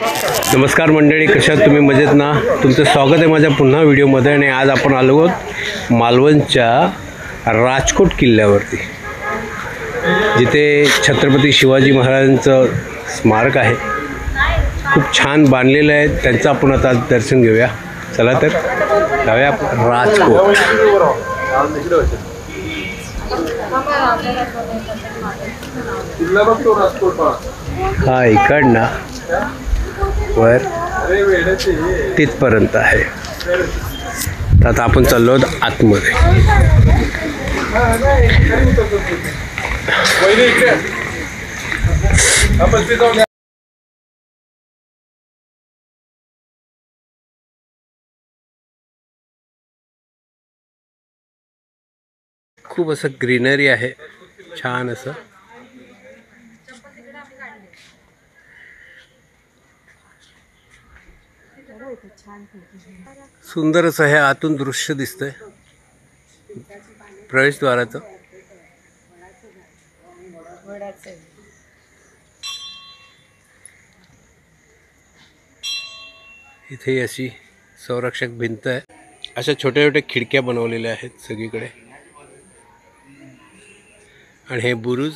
नमस्कार मंडळी, कशात तुम्ही मजेत ना? तुमचं स्वागत आहे माझ्या पुन्हा व्हिडिओमध्ये. आणि आज आपण आलो आहोत मालवणच्या राजकोट किल्ल्यावरती, जिथे छत्रपती शिवाजी महाराजांचं स्मारक आहे. खूप छान बांधलेलं आहे. त्यांचं आपण आता दर्शन घेऊया. चला तर जाऊया आपण राजकोट. हा इकडनं वर तिथपर्यंत आहे. तर आता आपण चाललो आहोत आतमध्ये. खूप असं ग्रीनरी आहे, छान असं. सुंदर असं हे आतून दृश्य दिसतंय प्रवेशद्वाराचं. इथे अशी संरक्षक भिंत आहे. अशा छोट्या छोट्या खिडक्या बनवलेल्या आहेत सगळीकडे. आणि हे बुरुज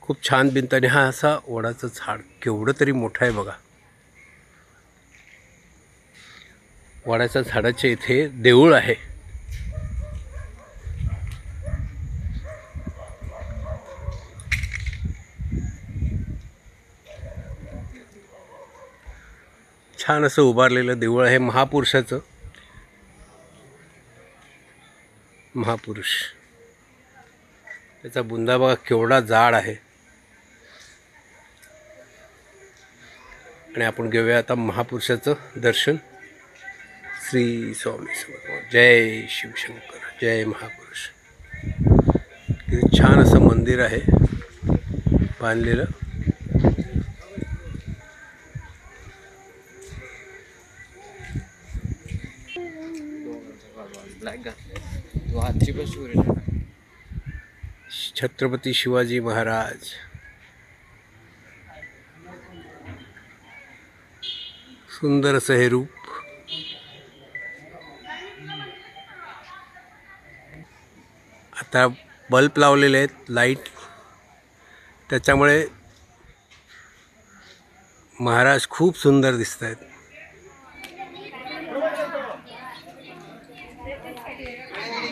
खूप छान भिंत. आणि हा असा वडाचं झाड केवढं तरी मोठं आहे बघा. वडाच्या झाडाच्या इथे देऊळ आहे. छान असं उभारलेलं देऊळ आहे महापुरुषाचं. महापुरुष, त्याचा बुंदा बघा केवढा जाड आहे. आणि आपण घेऊया आता महापुरुषाचं दर्शन. श्री स्वामी समर्थ. जय शिवशंकर, जय महापुरुष. किती छान असं मंदिर आहे बांधलेलं. छत्रपती शिवाजी महाराज. सुंदर असं हे रूप. आता बल्ब लावलेले आहेत, लाईट, त्याच्यामुळे महाराज खूप सुंदर दिसत आहेत.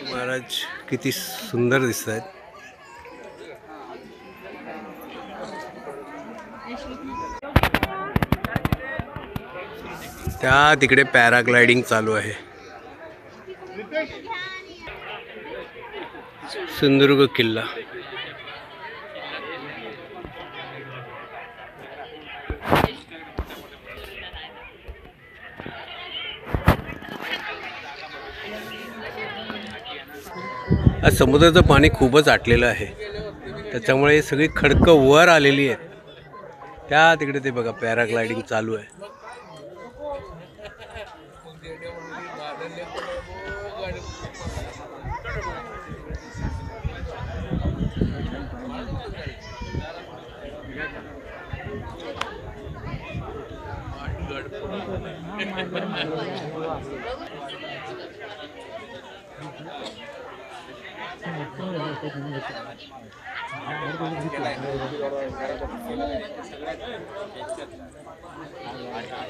महाराज किती सुंदर दिसत आहेत. त्या तिकडे पॅराग्लायडिंग चालू आहे. सिंधुदुर्ग किल्ला. आज समुद्राचं पाणी खूपच आटलेलं आहे, त्याच्यामुळे सगळी खडकं वर आलेली आहेत. त्या तिकडे ते बघा पॅराग्लायडिंग चालू आहे.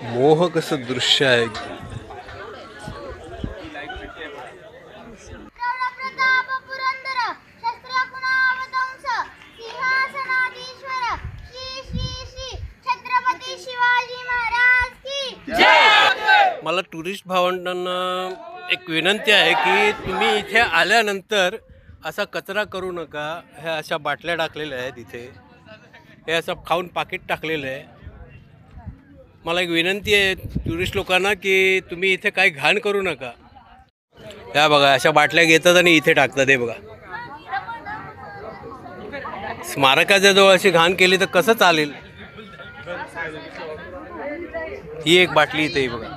मोहक असं दृश्य आहे. मला टुरिस्ट भावंडांना एक विनंती आहे की तुम्ही इथे आल्यानंतर असा कचरा करू नका. ह्या अशा बाटल्या टाकलेल्या आहेत इथे. हे असं खाऊन पाकिट टाकलेलं आहे. मला एक विनंती आहे टुरिस्ट लोकांना की तुम्ही इथे काही घाण करू नका. ह्या बघा अशा बाटल्या घेतात आणि इथे टाकतात. हे बघा, स्मारकाच्या जवळ अशी घाण केली तर कसं चालेल. ही एक बाटली इथे बघा.